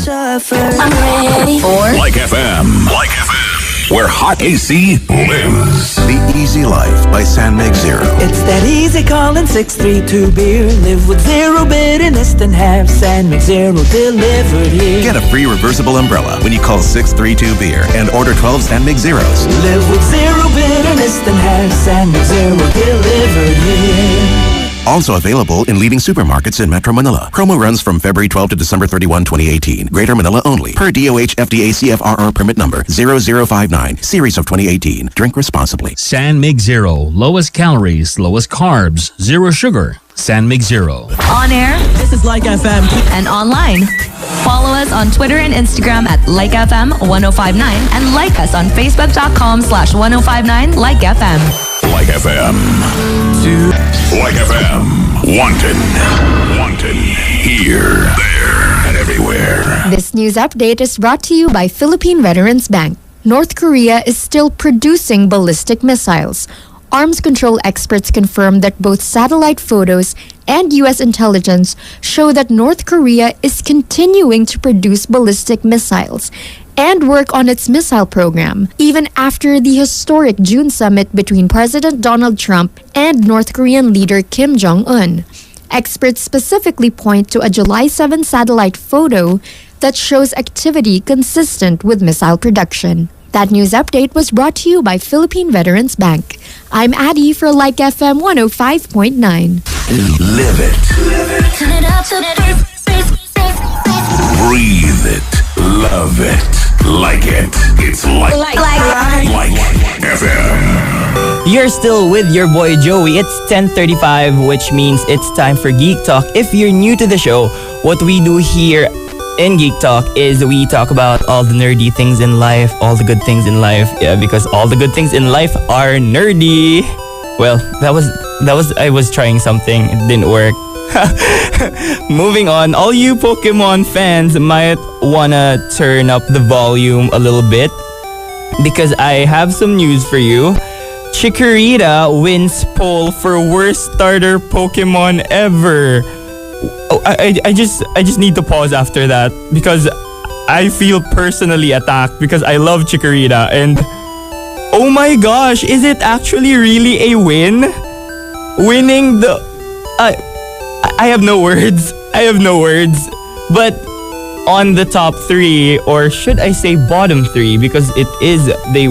suffer. I'm ready for Like FM. Like FM. Where hot AC lives. The Easy Life by San Mig Zero. It's that easy calling 632 beer. Live with zero bitterness and have San Mig Zero delivered here. Get a free reversible umbrella when you call 632 Beer and order 12 San Mig Zeros. Live with zero bitterness and have San Mig Zero delivered here. Also available in leading supermarkets in Metro Manila. Promo runs from February 12 to December 31, 2018. Greater Manila only. Per DOH FDA CFRR permit number 0059, series of 2018. Drink responsibly. San Mig Zero. Lowest calories, lowest carbs, zero sugar. San Mig Zero. On air. This is Like FM. And online. Follow us on Twitter and Instagram at LikeFM1059 and like us on Facebook.com/1059 LikeFM. Like FM. Like FM. Wanted. Here, there, and everywhere. This news update is brought to you by Philippine Veterans Bank. North Korea is still producing ballistic missiles. Arms control experts confirm that both satellite photos and U.S. intelligence show that North Korea is continuing to produce ballistic missiles and work on its missile program, even after the historic June summit between President Donald Trump and North Korean leader Kim Jong-un. Experts specifically point to a July 7 satellite photo that shows activity consistent with missile production. That news update was brought to you by Philippine Veterans Bank. I'm Addie for Like FM 105.9. Live it. Turn it up, turn it up. Breathe it. Love it. Like it. It's like FM. You're still with your boy Joey. It's 10:35, which means it's time for Geek Talk. If you're new to the show, what we do here in Geek Talk is we talk about all the nerdy things in life, all the good things in life. Yeah, because all the good things in life are nerdy. Well, that was I was trying something. It didn't work. Moving on, all you Pokemon fans might wanna turn up the volume a little bit because I have some news for you. Chikorita wins poll for worst starter Pokemon ever. Oh, I just need to pause after that because I feel personally attacked because I love Chikorita and oh my gosh, is it actually really a win? Winning the I have no words. But on the top 3, or should I say bottom 3, because it is the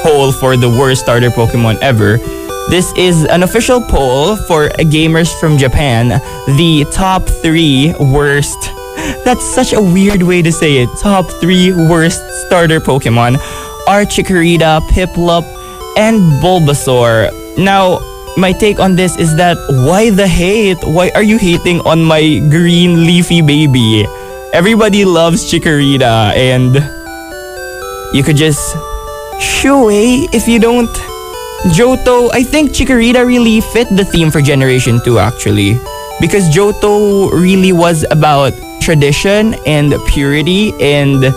poll for the worst starter Pokemon ever. This is an official poll for gamers from Japan. The top 3 worst. That's such a weird way to say it. Top 3 worst starter Pokemon are Chikorita, Piplup, and Bulbasaur. Now, my take on this is that why the hate? Why are you hating on my green leafy baby? Everybody loves Chikorita and you could just shoo away if you don't. Johto, I think Chikorita really fit the theme for Generation 2 actually. Because Johto really was about tradition and purity and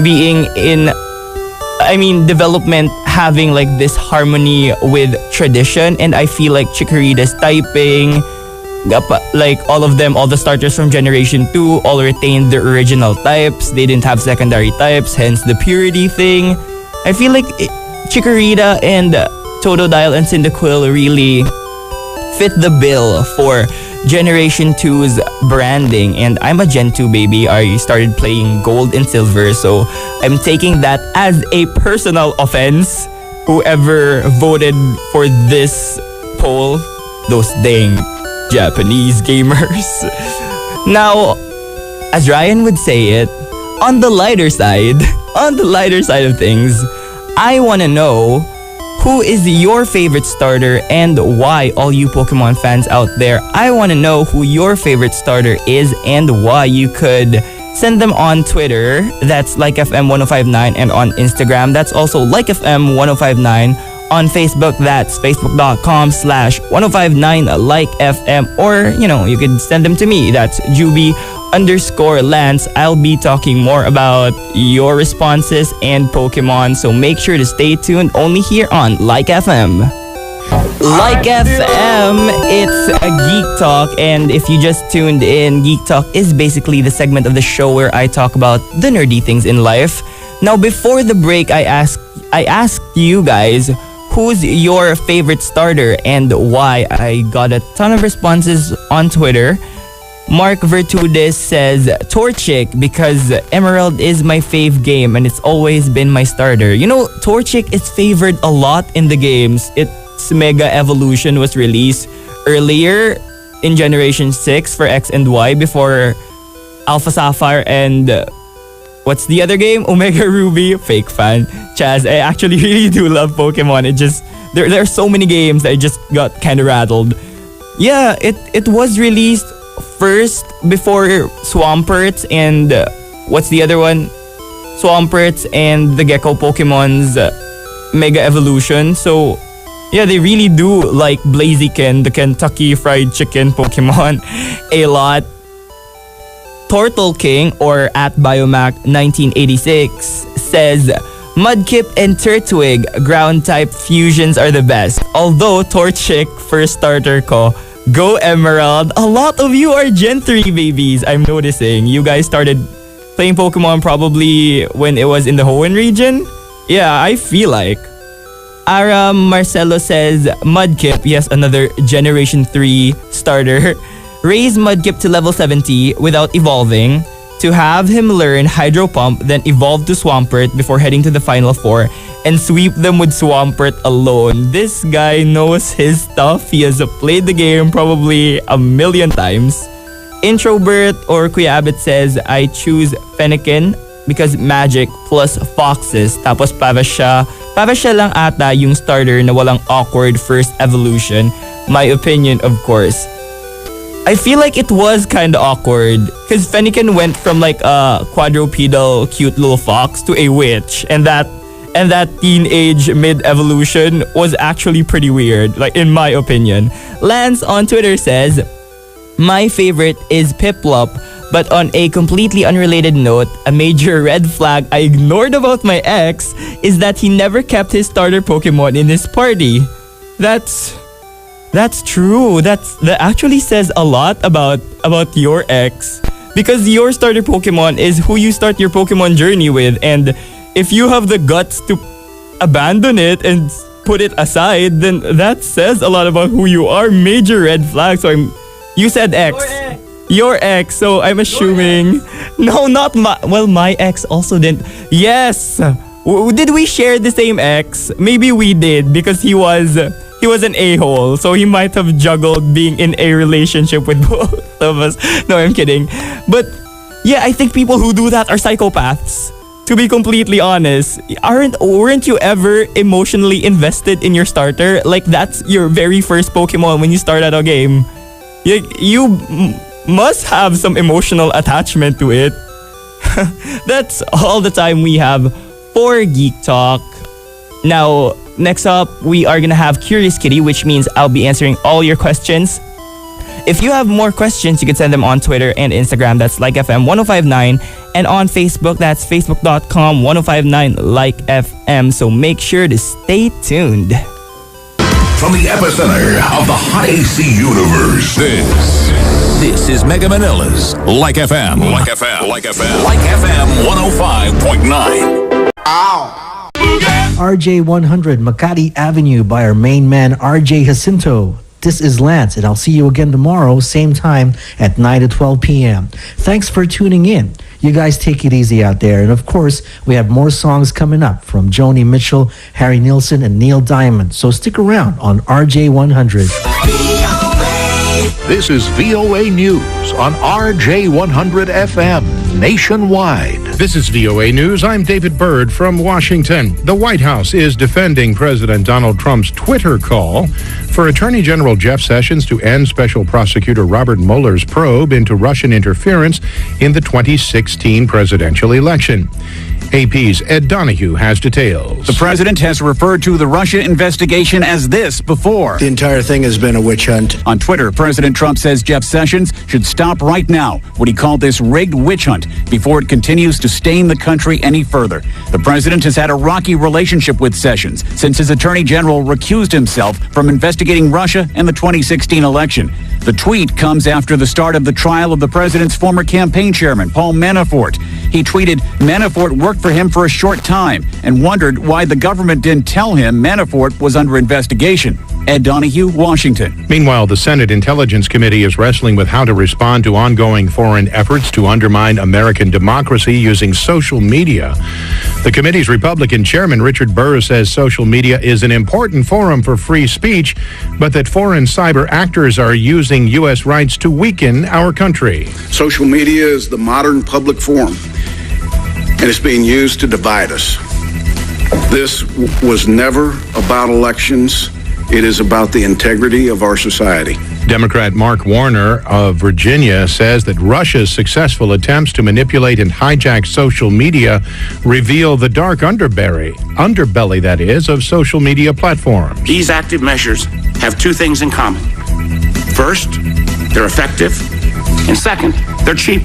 being in, development, having like this harmony with tradition. And I feel like Chikorita's typing, like all of them, all the starters from Generation 2 all retained their original types. They didn't have secondary types, hence the purity thing. I feel like Chikorita and Totodile and Cyndaquil really fit the bill for Generation 2's branding. And I'm a Gen 2 baby. I started playing Gold and Silver, so I'm taking that as a personal offense. Whoever voted for this poll, those dang Japanese gamers. Now, as Ryan would say it, on the lighter side of things, I want to know who is your favorite starter and why. All you Pokemon fans out there, I want to know who your favorite starter is and why. You could send them on Twitter, that's LikeFM1059, and on Instagram, that's also LikeFM1059. On Facebook, that's facebook.com/1059LikeFM, or you could send them to me, that's Juby_Lance. I'll be talking more about your responses and Pokemon, so make sure to stay tuned only here on Like FM. Like FM, it's a Geek Talk, and if you just tuned in, Geek Talk is basically the segment of the show where I talk about the nerdy things in life. Now, before the break, I asked you guys who's your favorite starter and why. I got a ton of responses on Twitter. Mark Vertudes says Torchic because Emerald is my fave game and it's always been my starter. You know, Torchic is favored a lot in the games. Its Mega Evolution was released earlier in Generation 6 for X and Y before Alpha Sapphire and what's the other game? Omega Ruby. Fake fan. Chaz, I actually really do love Pokemon. It just there are so many games that I just got kind of rattled. Yeah, it was released first before Swamperts and what's the other one? Swamperts and the Gecko Pokemon's Mega Evolution. So yeah, they really do like Blaziken, the Kentucky Fried Chicken Pokemon, a lot. Turtle King, or at Biomac 1986, says Mudkip and Turtwig ground type fusions are the best. Although Torchic first starter ko. Go Emerald. A lot of you are Gen 3 babies, I'm noticing. You guys started playing Pokemon probably when it was in the Hoenn region? Yeah, I feel like. Aram Marcelo says Mudkip, yes, another Generation 3 starter. Raise Mudkip to level 70 without evolving, to have him learn Hydro Pump, then evolve to Swampert before heading to the Final Four and sweep them with Swampert alone. This guy knows his stuff. He has played the game probably a million times. Introbert or Kuya Abit says, I choose Fennekin because magic plus foxes. Tapos Pavasha lang ata yung starter na walang awkward first evolution. My opinion, of course. I feel like it was kind of awkward because Fennekin went from like a quadrupedal cute little fox to a witch, and that teenage mid-evolution was actually pretty weird, like in my opinion. Lance on Twitter says, my favorite is Piplup, but on a completely unrelated note, a major red flag I ignored about my ex is that he never kept his starter Pokemon in his party. That's true. That actually says a lot about your ex, because your starter Pokemon is who you start your Pokemon journey with, and if you have the guts to abandon it and put it aside, then that says a lot about who you are. Major red flag. So you said ex. Your ex. So I'm assuming no, not my ex also didn't. Yes. Did we share the same ex? Maybe we did, because he was an a-hole, so he might have juggled being in a relationship with both of us. No, I'm kidding. But yeah, I think people who do that are psychopaths. To be completely honest, weren't you ever emotionally invested in your starter? Like, that's your very first Pokemon when you start out a game. You must have some emotional attachment to it. That's all the time we have for Geek Talk. Now, next up, we are gonna have Curious Kitty, which means I'll be answering all your questions. If you have more questions, you can send them on Twitter and Instagram. That's LikeFM1059. And on Facebook, that's Facebook.com1059LikeFM. So make sure to stay tuned. From the epicenter of the hot AC universe, this is Mega Manila's Like FM. Like FM. Like FM. Like FM 105.9. Ow! RJ100 Makati Avenue by our main man RJ Jacinto. This is Lance, and I'll see you again tomorrow, same time at 9 to 12 p.m. Thanks for tuning in. You guys take it easy out there. And of course, we have more songs coming up from Joni Mitchell, Harry Nilsson, and Neil Diamond. So stick around on RJ100. This is VOA News on RJ100 FM nationwide. This is VOA News. I'm David Byrd from Washington. The White House is defending President Donald Trump's Twitter call for Attorney General Jeff Sessions to end Special Prosecutor Robert Mueller's probe into Russian interference in the 2016 presidential election. AP's Ed Donahue has details. The president has referred to the Russia investigation as this before. The entire thing has been a witch hunt. On Twitter, President Trump says Jeff Sessions should stop right now what he called this rigged witch hunt before it continues to stain the country any further. The president has had a rocky relationship with Sessions since his attorney general recused himself from investigating Russia and the 2016 election. The tweet comes after the start of the trial of the president's former campaign chairman, Paul Manafort. He tweeted, Manafort worked for him for a short time and wondered why the government didn't tell him Manafort was under investigation. Ed Donahue, Washington. Meanwhile, the Senate Intelligence Committee is wrestling with how to respond to ongoing foreign efforts to undermine American democracy using social media. The committee's Republican chairman, Richard Burr, says social media is an important forum for free speech, but that foreign cyber actors are using U.S. rights to weaken our country. Social media is the modern public forum, and it's being used to divide us. This was never about elections. It is about the integrity of our society. Democrat Mark Warner of Virginia says that Russia's successful attempts to manipulate and hijack social media reveal the dark underbelly that is, of social media platforms. These active measures have two things in common. First, they're effective, and second, they're cheap.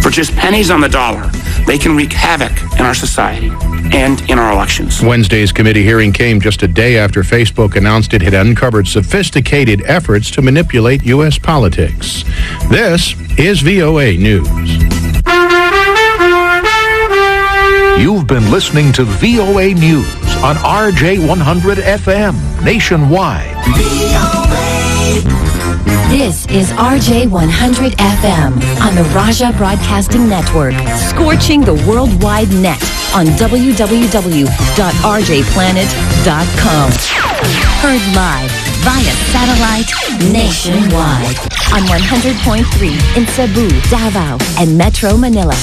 For just pennies on the dollar, they can wreak havoc in our society and in our elections. Wednesday's committee hearing came just a day after Facebook announced it had uncovered sophisticated efforts to manipulate U.S. politics. This is VOA News. You've been listening to VOA News on RJ100 FM nationwide. This is RJ100 FM on the Raja Broadcasting Network, scorching the worldwide net on www.rjplanet.com. Heard live via satellite nationwide on 100.3 in Cebu, Davao, and Metro Manila.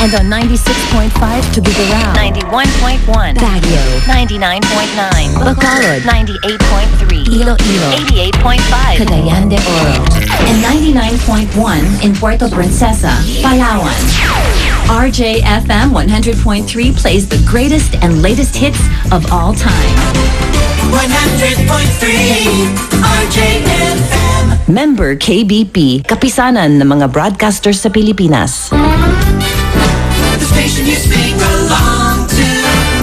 And on 96.5 to Tuguegarao, 91.1 Baguio, 99.9 Bacolod, 98.3 Iloilo, 88.5 Cagayan de Oro, and 99.1 in Puerto Princesa, Palawan. RJ-FM 100.3 plays the greatest and latest hits of all time. 100.3 RJ-FM. Member KBP, kapisanan ng mga broadcasters sa Pilipinas. The station you sing along to,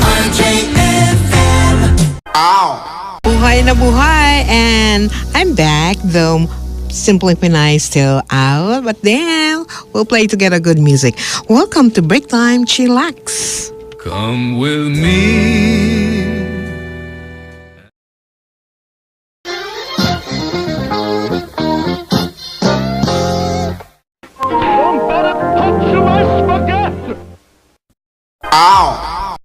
RJ-FM. Ow! Buhay na buhay, and I'm back, though Simply Pinay still out, but then we'll play together good music. Welcome to Break Time Chillax. Come with me